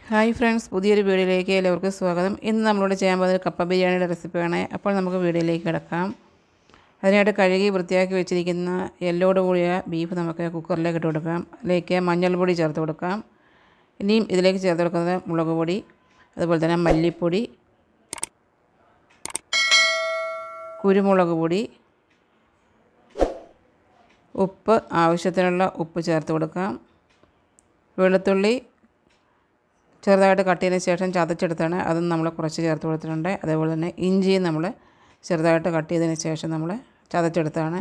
Hi friends, പുതിയൊരു വീഡിയോയിലേക്ക് എല്ലാവർക്കും സ്വാഗതം. ഇന്ന് നമ്മളോട് ചെയ്യാൻ പോകുന്നത് കപ്പ ബിരിയാണിയുടെ റെസിപ്പിയാണ്. അപ്പോൾ നമുക്ക് വീഡിയോയിലേക്ക് കിടക്കാം. അതിനായിട്ട് കഴുകി വൃത്തിയാക്കി വെച്ചിരിക്കുന്ന എല്ലോട് കൂടിയ ബീഫ് നമുക്ക് കുക്കറിലേക്ക് ഇട്ട് കൊടുക്കാം. അതിലേക്ക് മഞ്ഞൾപ്പൊടി ചേർത്ത് കൊടുക്കാം. ഇനിയും ഇതിലേക്ക് ചേർത്ത് കൊടുക്കുന്നത് മുളക് പൊടി, അതുപോലെ തന്നെ മല്ലിപ്പൊടി, കുരുമുളക് പൊടി, ഉപ്പ്, ആവശ്യത്തിനുള്ള ഉപ്പ് ചേർത്ത് കൊടുക്കാം. വെളുത്തുള്ളി ചെറുതായിട്ട് കട്ട് ചെയ്തതിന് ശേഷം ചതച്ചെടുത്താണ്, അതും നമ്മൾ കുറച്ച് ചേർത്ത് കൊടുത്തിട്ടുണ്ട്. അതേപോലെ തന്നെ ഇഞ്ചിയും നമ്മൾ ചെറുതായിട്ട് കട്ട് ചെയ്തതിന് ശേഷം നമ്മൾ ചതച്ചെടുത്താണ്.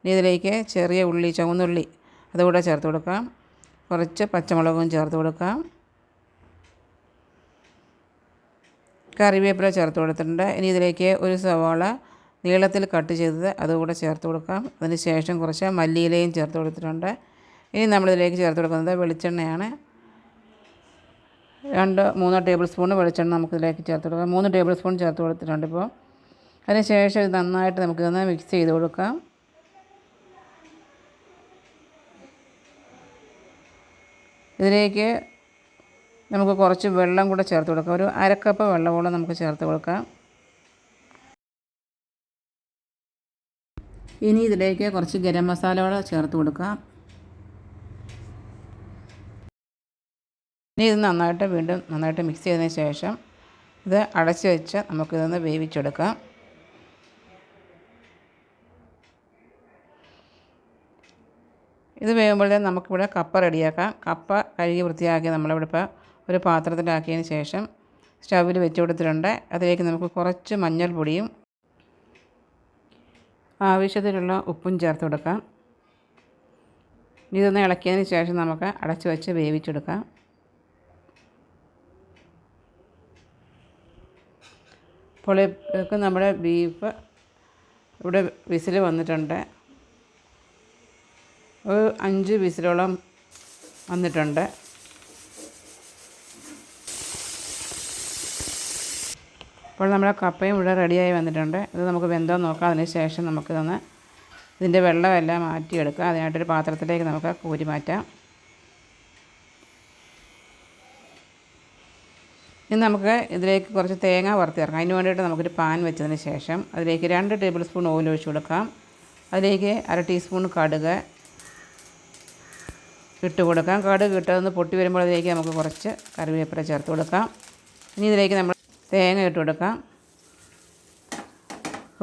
ഇനി ഇതിലേക്ക് ചെറിയ ഉള്ളി, ചുവന്നുള്ളി അതുകൂടെ ചേർത്ത് കൊടുക്കാം. കുറച്ച് പച്ചമുളകും ചേർത്ത് കൊടുക്കാം. കറിവേപ്പില ചേർത്ത് കൊടുത്തിട്ടുണ്ട്. ഇനി ഇതിലേക്ക് ഒരു സവാള നീളത്തിൽ കട്ട് ചെയ്തത് അതുകൂടെ ചേർത്ത് കൊടുക്കാം. അതിന് ശേഷം കുറച്ച് മല്ലിയിലയും ചേർത്ത് കൊടുത്തിട്ടുണ്ട്. ഇനി നമ്മളിതിലേക്ക് ചേർത്ത് കൊടുക്കുന്നത് വെളിച്ചെണ്ണയാണ്. 2-3 ടേബിൾ സ്പൂൺ വെളിച്ചെണ്ണ നമുക്കിതിലേക്ക് ചേർത്ത് കൊടുക്കാം. 3 ടേബിൾ സ്പൂൺ ചേർത്ത് കൊടുത്തിട്ടുണ്ട് ഇപ്പോൾ. അതിന് ശേഷം ഇത് നന്നായിട്ട് നമുക്കിതൊന്ന് മിക്സ് ചെയ്ത് കൊടുക്കാം. ഇതിലേക്ക് നമുക്ക് കുറച്ച് വെള്ളം കൂടെ ചേർത്ത് കൊടുക്കാം. ഒരു 1/2 കപ്പ് വെള്ളമോളം നമുക്ക് ചേർത്ത് കൊടുക്കാം. ഇനി ഇതിലേക്ക് കുറച്ച് ഗരം മസാലകൾ ചേർത്ത് കൊടുക്കാം. ഇനി ഇത് വീണ്ടും നന്നായിട്ട് മിക്സ് ചെയ്തതിന് ശേഷം ഇത് അടച്ച് വെച്ച് നമുക്കിതൊന്ന് വേവിച്ചെടുക്കാം. ഇത് വേകുമ്പോഴേ നമുക്കിവിടെ കപ്പ റെഡിയാക്കാം. കപ്പ കഴുകി വൃത്തിയാക്കി നമ്മളിവിടെ ഇപ്പോൾ ഒരു പാത്രത്തിലാക്കിയതിന് ശേഷം സ്റ്റൗവിൽ വെച്ച് കൊടുത്തിട്ടുണ്ട്. അതിലേക്ക് നമുക്ക് കുറച്ച് മഞ്ഞൾപ്പൊടിയും ആവശ്യത്തിനുള്ള ഉപ്പും ചേർത്ത് കൊടുക്കാം. ഇതൊന്ന് ഇളക്കിയതിന് ശേഷം നമുക്ക് അടച്ച് വെച്ച് വേവിച്ചെടുക്കാം. അപ്പോൾ നമ്മുടെ ബീഫ് ഇവിടെ വിസിൽ വന്നിട്ടുണ്ട്. ഒരു 5 വിസിലോളം വന്നിട്ടുണ്ട്. അപ്പോൾ നമ്മുടെ കപ്പയും ഇവിടെ റെഡിയായി വന്നിട്ടുണ്ട്. ഇത് നമുക്ക് വെന്തോ നോക്കാം. അതിന് ശേഷം നമുക്കിതൊന്ന് ഇതിൻ്റെ വെള്ളമെല്ലാം മാറ്റിയെടുക്കാം. അതിനായിട്ടൊരു പാത്രത്തിലേക്ക് നമുക്ക് കോരി മാറ്റാം. ഇനി നമുക്ക് ഇതിലേക്ക് കുറച്ച് തേങ്ങ വറുത്ത് ചേർക്കാം. അതിന് വേണ്ടിയിട്ട് നമുക്കൊരു പാൻ വെച്ചതിന് ശേഷം അതിലേക്ക് 2 ടേബിൾ സ്പൂൺ ഓയിൽ ഒഴിച്ച് കൊടുക്കാം. അതിലേക്ക് 1/2 ടീസ്പൂൺ കടുക് ഇട്ട് കൊടുക്കാം. കടുക് ഇട്ടതൊന്ന് പൊട്ടി വരുമ്പോൾ അതിലേക്ക് നമുക്ക് കുറച്ച് കറിവേപ്പില ചേർത്ത് കൊടുക്കാം. ഇനി ഇതിലേക്ക് നമ്മൾ തേങ്ങ ഇട്ട് കൊടുക്കാം.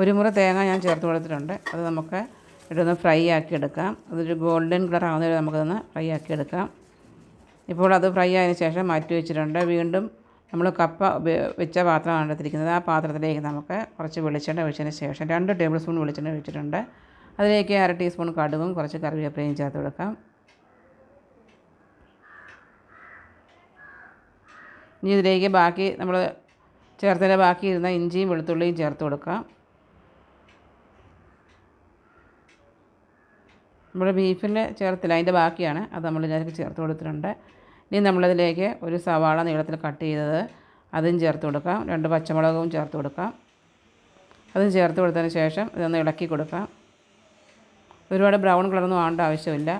ഒരു മുറി തേങ്ങ ഞാൻ ചേർത്ത് കൊടുത്തിട്ടുണ്ട്. അത് നമുക്ക് ഇട്ടൊന്ന് ഫ്രൈ ആക്കി എടുക്കാം. അതൊരു ഗോൾഡൻ കളർ ആകുന്നവരെ നമുക്കതൊന്ന് ഫ്രൈ ആക്കി എടുക്കാം. ഇപ്പോൾ അത് ഫ്രൈ ആയതിനു ശേഷം മാറ്റി വെച്ചിട്ടുണ്ട്. വീണ്ടും നമ്മൾ കപ്പ വെച്ച പാത്രമാണ് എടുത്തിരിക്കുന്നത്. ആ പാത്രത്തിലേക്ക് നമുക്ക് കുറച്ച് വെളിച്ചെണ്ണ ഒഴിച്ചതിന് ശേഷം 2 ടേബിൾ സ്പൂൺ വെളിച്ചെണ്ണ ഒഴിച്ചിട്ടുണ്ട്. അതിലേക്ക് 1/2 ടീസ്പൂൺ കടുകും കുറച്ച് കറിവേപ്പിലയും ചേർത്ത് കൊടുക്കാം. ഇനി ഇതിലേക്ക് ബാക്കി നമ്മൾ ചേർത്തതിൻ്റെ ബാക്കി ഇരുന്ന ഇഞ്ചിയും വെളുത്തുള്ളിയും ചേർത്ത് കൊടുക്കാം. നമ്മൾ ബീഫിൽ ചേർത്തില്ല, അതിൻ്റെ ബാക്കിയാണ്, അത് നമ്മൾ ഇതിലേക്ക് ചേർത്ത് കൊടുത്തിട്ടുണ്ട്. ഇനി നമ്മളതിലേക്ക് ഒരു സവാള നീളത്തിൽ കട്ട് ചെയ്തത് അതും ചേർത്ത് കൊടുക്കാം. 2 പച്ചമുളകും ചേർത്ത് കൊടുക്കാം. അതും ചേർത്ത് കൊടുത്തതിന് ശേഷം ഇതൊന്ന് ഇളക്കി കൊടുക്കാം. ഒരുപാട് ബ്രൗൺ കളറൊന്നും ആവേണ്ട ആവശ്യമില്ല.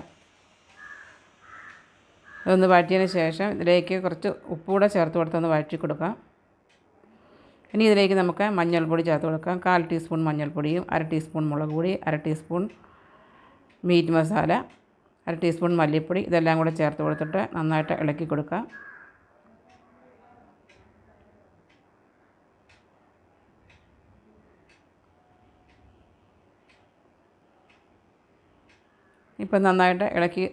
ഇതൊന്ന് വഴറ്റിയതിന് ശേഷം ഇതിലേക്ക് കുറച്ച് ഉപ്പ് കൂടെ ചേർത്ത് കൊടുത്തൊന്ന് വഴറ്റി കൊടുക്കാം. ഇനി ഇതിലേക്ക് നമുക്ക് മഞ്ഞൾപ്പൊടി ചേർത്ത് കൊടുക്കാം. 1/4 ടീസ്പൂൺ മഞ്ഞൾപ്പൊടിയും 1/2 ടീസ്പൂൺ മുളക് പൊടി, 1/2 ടീസ്പൂൺ മീറ്റ് മസാല, 1/2 ടീസ്പൂൺ മല്ലിപ്പൊടി, ഇതെല്ലാം കൂടെ ചേർത്ത് കൊടുത്തിട്ട് നന്നായിട്ട് ഇളക്കി കൊടുക്കുക. ഇപ്പം നന്നായിട്ട് ഇളക്കി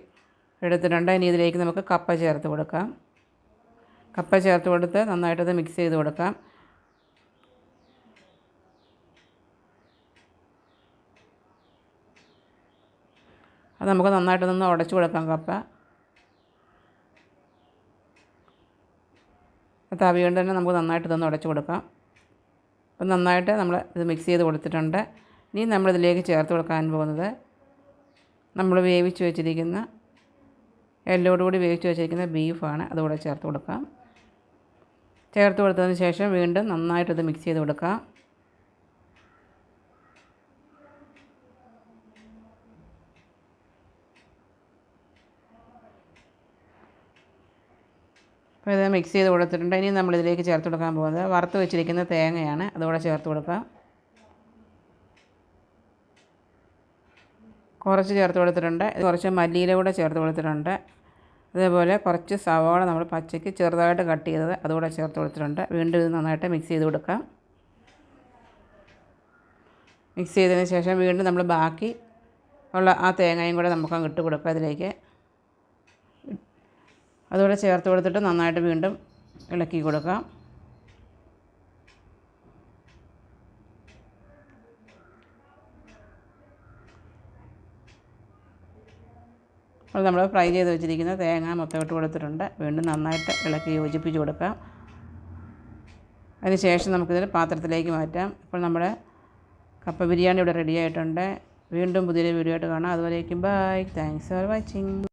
എടുത്തിട്ടുണ്ട്. ഇനി ഇതിലേക്ക് നമുക്ക് കപ്പ ചേർത്ത് കൊടുക്കാം. കപ്പ ചേർത്ത് കൊടുത്ത് നന്നായിട്ടത് മിക്സ് ചെയ്ത് കൊടുക്കാം. അത് നമുക്ക് നന്നായിട്ടൊന്ന് ഉടച്ചു കൊടുക്കാം. കപ്പ തവി കൊണ്ട് തന്നെ നമുക്ക് നന്നായിട്ടൊന്ന് ഉടച്ചു കൊടുക്കാം. അപ്പം നന്നായിട്ട് നമ്മൾ ഇത് മിക്സ് ചെയ്ത് കൊടുത്തിട്ടുണ്ട്. ഇനി നമ്മളിതിലേക്ക് ചേർത്ത് കൊടുക്കാൻ പോകുന്നത് നമ്മൾ വേവിച്ച് വെച്ചിരിക്കുന്ന എല്ലോടുകൂടി വേവിച്ച് വെച്ചിരിക്കുന്ന ബീഫാണ്. അതുകൂടെ ചേർത്ത് കൊടുക്കാം. ചേർത്ത് കൊടുത്തതിന് ശേഷം വീണ്ടും നന്നായിട്ടത് മിക്സ് ചെയ്ത് കൊടുക്കാം. അപ്പോൾ ഇത് മിക്സ് ചെയ്ത് കൊടുത്തിട്ടുണ്ട്. ഇനി നമ്മളിതിലേക്ക് ചേർത്ത് കൊടുക്കാൻ പോകുന്നത് വറുത്ത് വെച്ചിരിക്കുന്ന തേങ്ങയാണ്. അതുകൂടെ ചേർത്ത് കൊടുക്കാം. കുറച്ച് ചേർത്ത് കൊടുത്തിട്ടുണ്ട്. കുറച്ച് മല്ലിയില കൂടെ ചേർത്ത് കൊടുത്തിട്ടുണ്ട്. അതേപോലെ കുറച്ച് സവാള നമ്മൾ പച്ചയ്ക്ക് ചെറുതായിട്ട് കട്ട് ചെയ്തത് അതുകൂടെ ചേർത്ത് കൊടുത്തിട്ടുണ്ട്. വീണ്ടും ഇത് നന്നായിട്ട് മിക്സ് ചെയ്ത് കൊടുക്കാം. മിക്സ് ചെയ്തതിന് ശേഷം വീണ്ടും നമ്മൾ ബാക്കി ഉള്ള ആ തേങ്ങയും കൂടെ നമുക്ക് ഇട്ട് കൊടുക്കാം ഇതിലേക്ക്. അതുകൂടെ ചേർത്ത് കൊടുത്തിട്ട് നന്നായിട്ട് വീണ്ടും ഇളക്കി കൊടുക്കാം. അപ്പോൾ നമ്മൾ ഫ്രൈ ചെയ്ത് വെച്ചിരിക്കുന്ന തേങ്ങ മൊത്തം ഇട്ട് കൊടുത്തിട്ടുണ്ട്. വീണ്ടും നന്നായിട്ട് ഇളക്കി യോജിപ്പിച്ച് കൊടുക്കാം. അതിന് ശേഷം നമുക്കിതിൽ പാത്രത്തിലേക്ക് മാറ്റാം. ഇപ്പോൾ നമ്മുടെ കപ്പ ബിരിയാണി ഇവിടെ റെഡി ആയിട്ടുണ്ട്. വീണ്ടും പുതിയൊരു വീഡിയോ ആയിട്ട് കാണാം. അതുവരേക്കും ബൈ. Thanks for watching.